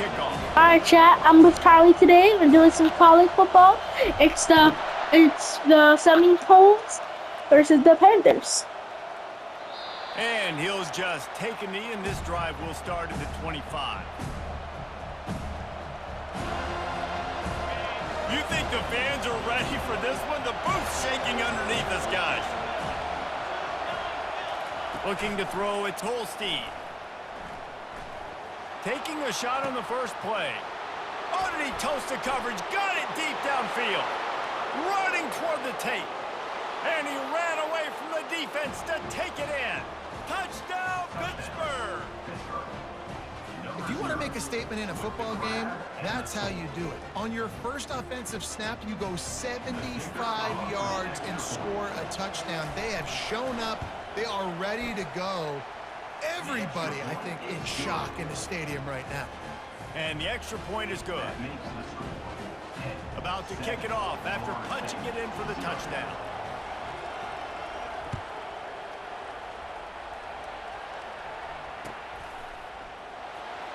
kickoff. Alright, chat. I'm with Charlie today. We're doing some college football. It's the Seminoles versus the Panthers. And he'll just take a knee, and this drive will start at the 25. You think the fans are ready for this one? The booth's shaking underneath us, guys. Looking to throw, it's Holstein. Taking a shot on the first play. Oh, did he toast the coverage? Got it deep downfield. Running toward the tape. And he ran away from the defense to take it in. Touchdown, Pittsburgh! If you want to make a statement in a football game, that's how you do it. On your first offensive snap, you go 75 yards and score a touchdown. They have shown up. They are ready to go. Everybody, I think, in shock in the stadium right now. And the extra point is good. About to kick it off after punching it in for the touchdown.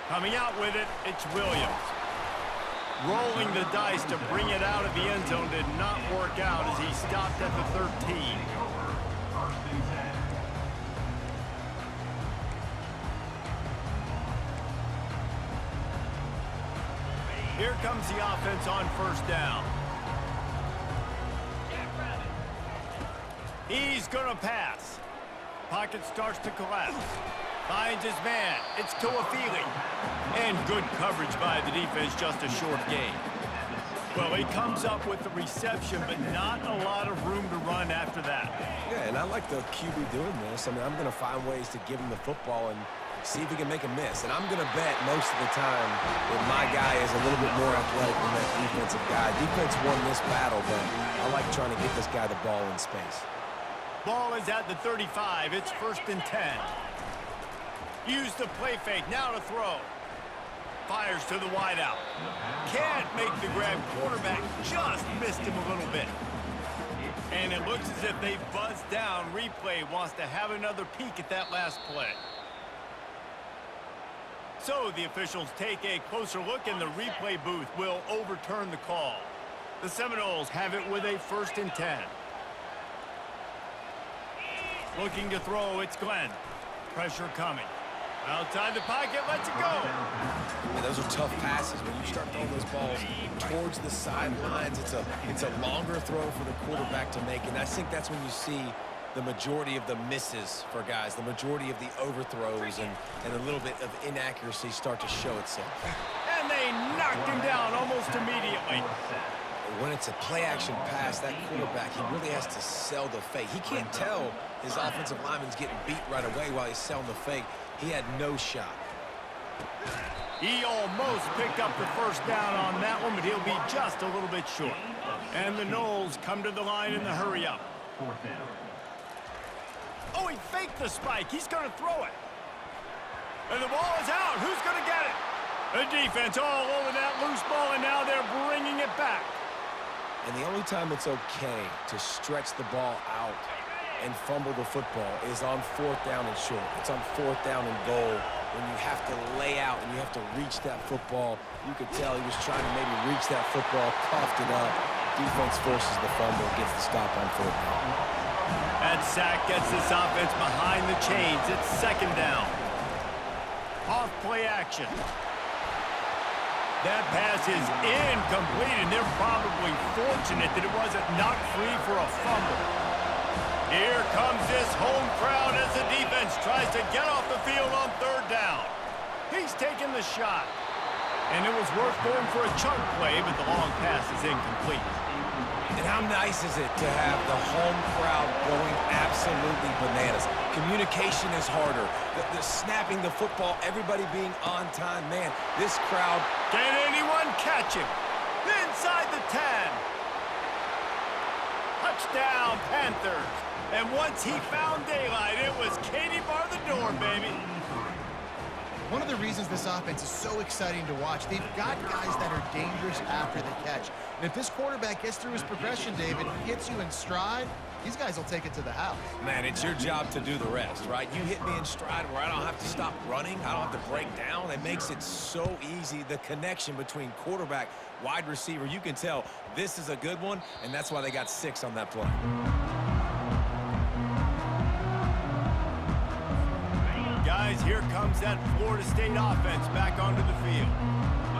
Coming out with it, it's Williams. Rolling the dice to bring it out of the end zone did not work out as he stopped at the 13. Here comes the offense on first down. He's going to pass. Pocket starts to collapse. Finds his man. It's Toafili. And good coverage by the defense, just a short gain. Well, he comes up with the reception, but not a lot of room to run after that. Yeah, and I like the QB doing this. I mean, I'm going to find ways to give him the football and see if he can make a miss. And I'm going to bet most of the time that my guy is a little bit more athletic than that defensive guy. Defense won this battle, but I like trying to get this guy the ball in space. Ball is at the 35. It's 1st and 10. Use the play fake. Now to throw. Fires to the wideout. Can't make the grab. Quarterback just missed him a little bit. And it looks as if they've buzzed down. Replay wants to have another peek at that last play. So the officials take a closer look, and the replay booth will overturn the call. The Seminoles have it with a 1st and 10. Looking to throw, it's Glenn. Pressure coming. Outside the pocket, lets it go. Yeah, those are tough passes. When you start throwing those balls towards the sidelines, it's a longer throw for the quarterback to make. And I think that's when you see the majority of the misses for guys, the majority of the overthrows and a little bit of inaccuracy start to show itself. And they knocked him down almost immediately. When it's a play-action pass, that quarterback, he really has to sell the fake. He can't tell his offensive lineman's getting beat right away while he's selling the fake. He had no shot. He almost picked up the first down on that one, but he'll be just a little bit short. And the Noles come to the line in the hurry-up. Oh, he faked the spike. He's going to throw it. And the ball is out. Who's going to get it? The defense all over that loose ball, and now they're bringing it back. And the only time it's okay to stretch the ball out and fumble the football is on 4th down and short. It's on 4th down and goal when you have to lay out and you have to reach that football. You could tell he was trying to maybe reach that football, coughed it up. Defense forces the fumble, gets the stop on 4th down. That sack gets this offense behind the chains. It's 2nd down. Off play action. That pass is incomplete, and they're probably fortunate that it wasn't knocked free for a fumble. Here comes this home crowd as the defense tries to get off the field on 3rd down. He's taking the shot. And it was worth going for a chunk play, but the long pass is incomplete. And how nice is it to have the home crowd going absolutely bananas? Communication is harder. The snapping the football, everybody being on time. Man, this crowd... Can anyone catch him? Inside the 10. Touchdown, Panthers. And once he found daylight, it was Katie bar the door, baby. One of the reasons this offense is so exciting to watch, they've got guys that are dangerous after the catch. And if this quarterback gets through his progression, David, gets you in stride, These guys will take it to the house. Man, it's your job to do the rest, right? You hit me in stride where I don't have to stop running. I don't have to break down. It makes it so easy, the connection between quarterback, wide receiver. You can tell this is a good one, and that's why they got 6 on that play. Guys, here comes that Florida State offense back onto the field.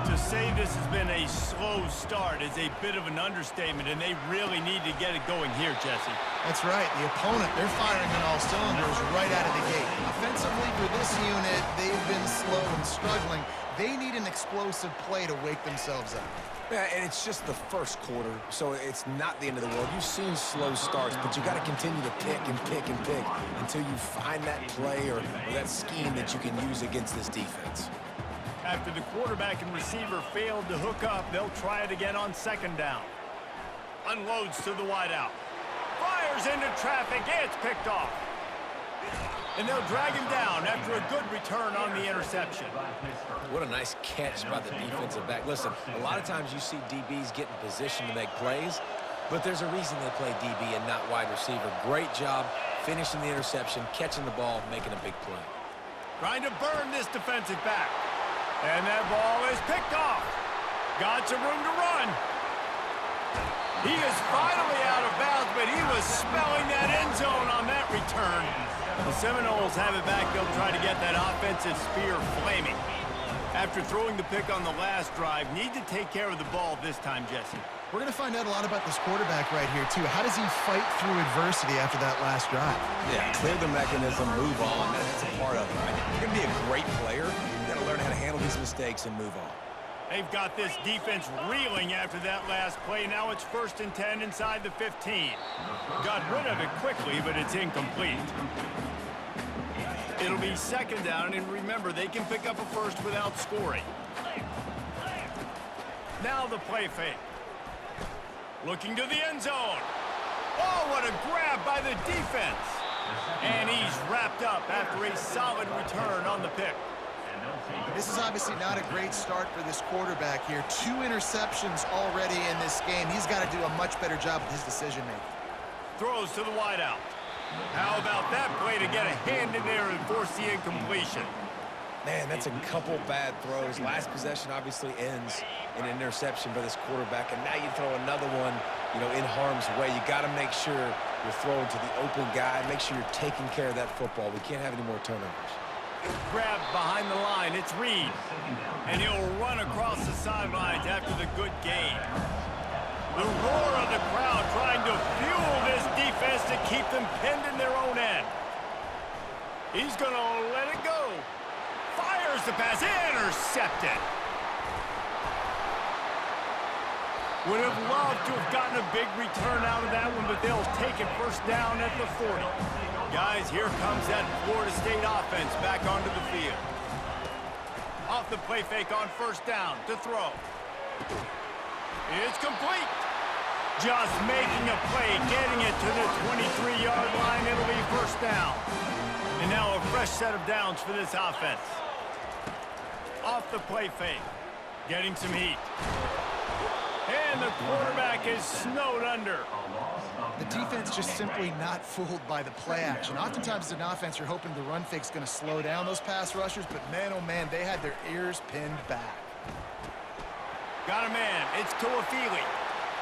To say this has been a slow start is a bit of an understatement, and they really need to get it going here, Jesse. That's right. The opponent, they're firing on all cylinders right out of the gate. Offensively for this unit, they've been slow and struggling. They need an explosive play to wake themselves up. Yeah, and it's just the first quarter, so it's not the end of the world. You've seen slow starts, but you got to continue to pick and pick and pick until you find that play or that scheme that you can use against this defense. After the quarterback and receiver failed to hook up, they'll try it again on second down. Unloads to the wideout. Fires into traffic. It's picked off. And they'll drag him down after a good return on the interception. What a nice catch by the defensive back. Listen, a lot of times you see DBs get in position to make plays, but there's a reason they play DB and not wide receiver. Great job finishing the interception, catching the ball, making a big play. Trying to burn this defensive back. And that ball is picked off. Got some room to run. He is finally out of bounds, but he was smelling that end zone on that return. The Seminoles have it back. They'll try to get that offensive spear flaming. After throwing the pick on the last drive, need to take care of the ball this time, Jesse. We're going to find out a lot about this quarterback right here, too. How does he fight through adversity after that last drive? Yeah, clear the mechanism, move on. That's a part of it. Right? You're going to be a great player. You got to learn how to handle these mistakes and move on. They've got this defense reeling after that last play. Now it's 1st and 10 inside the 15. Got rid of it quickly, but it's incomplete. It'll be second down, and remember, they can pick up a first without scoring. Now the play fake. Looking to the end zone. Oh, what a grab by the defense. And he's wrapped up after a solid return on the pick. This is obviously not a great start for this quarterback here. 2 interceptions already in this game. He's got to do a much better job with his decision-making. Throws to the wideout. How about that play to get a hand in there and force the incompletion? Man, that's a couple bad throws. Last possession obviously ends in an interception by this quarterback, and now you throw another one, in harm's way. You got to make sure you're throwing to the open guy. Make sure you're taking care of that football. We can't have any more turnovers. Grabbed behind the line. It's Reed. And he'll run across the sidelines after the good gain. The roar of the crowd trying to fuel this defense to keep them pinned in their own end. He's going to let it go. Fires the pass. Intercepted. Would have loved to have gotten a big return out of that one, but they'll take it first down at the 40. Guys, here comes that Florida State offense back onto the field. Off the play fake on first down to throw. It's complete. Just making a play, getting it to the 23-yard line. It'll be first down. And now a fresh set of downs for this offense. Off the play fake. Getting some heat. And the quarterback is snowed under. The defense just simply not fooled by the play action. Oftentimes as an offense, you're hoping the run fake's going to slow down those pass rushers, but man, oh man, they had their ears pinned back. Got a man. It's Toafili.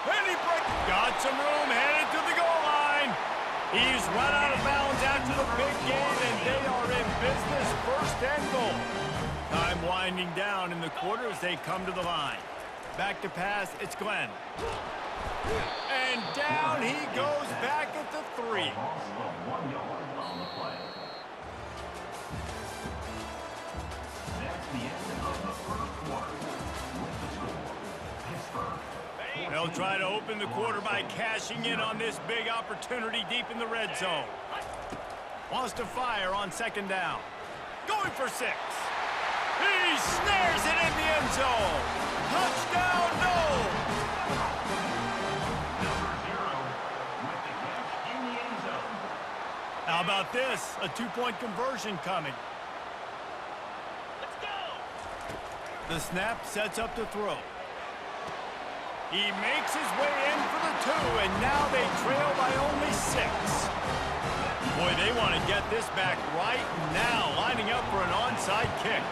And he got some room, headed to the goal line. He's run out of bounds after the big game, and they are in business, 1st and goal. Time winding down in the quarter as they come to the line. Back to pass, it's Glenn. And down he goes back at the 3. They'll try to open the quarter by cashing in on this big opportunity deep in the red zone. Wants to fire on second down. Going for 6. He snares it in the end zone. Touchdown, no! How about this? A 2-point conversion coming. Let's go! The snap sets up to throw. He makes his way in for the 2, and now they trail by only 6. Boy, they want to get this back right now, lining up for an onside kick.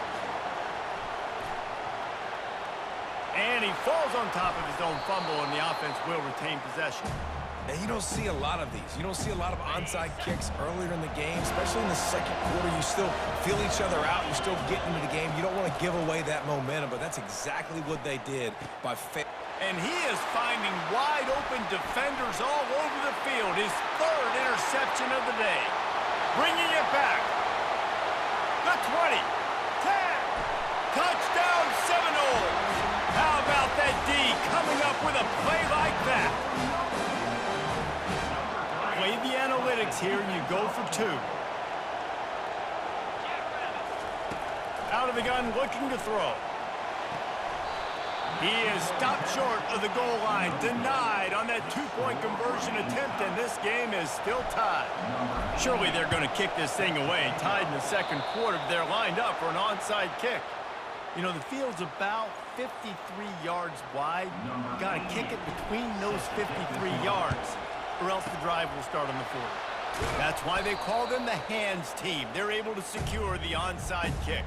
And he falls on top of his own fumble, and the offense will retain possession. And you don't see a lot of these. You don't see a lot of onside kicks earlier in the game, especially in the second quarter. You still feel each other out. You're still getting into the game. You don't want to give away that momentum, but that's exactly what they did by and he is finding wide-open defenders all over the field. His 3rd interception of the day. Bringing it back. The 20. 10. Touchdown Seminoles. How about that D coming up with a play like that? Play the analytics here, and you go for 2. Out of the gun, looking to throw. He is stopped short of the goal line, denied on that 2-point conversion attempt, and this game is still tied. Surely they're going to kick this thing away. Tied in the second quarter, they're lined up for an onside kick. You know, the field's about 53 yards wide. Got to kick it between those 53 yards, or else the drive will start on the 40. That's why they call them the hands team. They're able to secure the onside kick.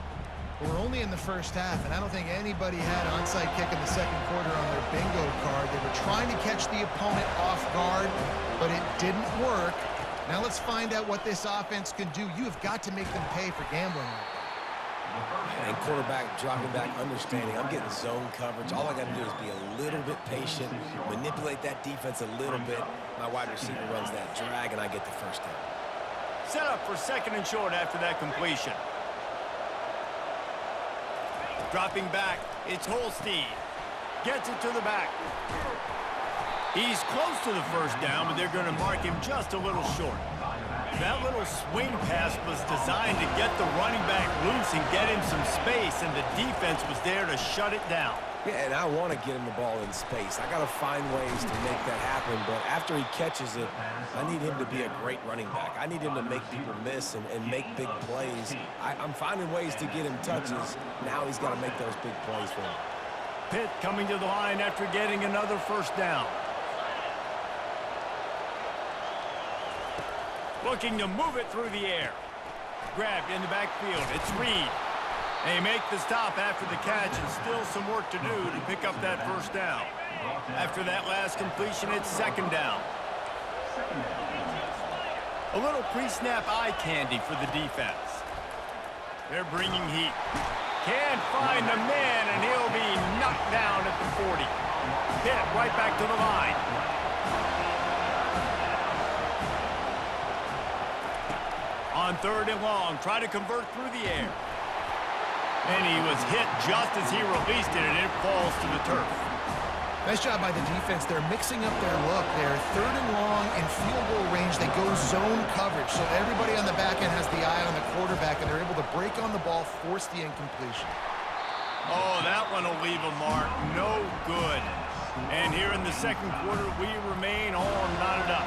We're only in the first half, and I don't think anybody had onside kick in the second quarter on their bingo card. They were trying to catch the opponent off guard, but it didn't work. Now let's find out what this offense can do. You have got to make them pay for gambling. And quarterback dropping back, understanding I'm getting zone coverage. All I got to do is be a little bit patient, manipulate that defense a little bit. My wide receiver runs that drag, and I get the first down. Set up for 2nd and short after that completion. Dropping back, it's Holstein. Gets it to the back. He's close to the first down, but they're going to mark him just a little short. That little swing pass was designed to get the running back loose and get him some space, and the defense was there to shut it down. Yeah, and I want to get him the ball in space. I got to find ways to make that happen, but after he catches it, I need him to be a great running back. I need him to make people miss and make big plays. I'm finding ways to get him touches. Now he's got to make those big plays for him. Pitt coming to the line after getting another first down. Looking to move it through the air. Grabbed in the backfield. It's Reed. They make the stop after the catch, and still some work to do to pick up that first down. After that last completion, it's 2nd down. A little pre-snap eye candy for the defense. They're bringing heat. Can't find the man, and he'll be knocked down at the 40. Pitt right back to the line. On 3rd and long, try to convert through the air. And he was hit just as he released it, and it falls to the turf. Nice job by the defense. They're mixing up their look. They're 3rd and long in field goal range. They go zone coverage, so everybody on the back end has the eye on the quarterback, and they're able to break on the ball, force the incompletion. Oh, that one will leave a mark. No good. And here in the second quarter, we remain all knotted up.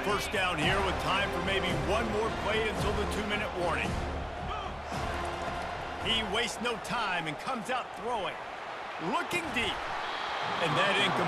First down here with time for maybe one more play until the 2-minute warning. He wastes no time and comes out throwing. Looking deep. And that incomplete.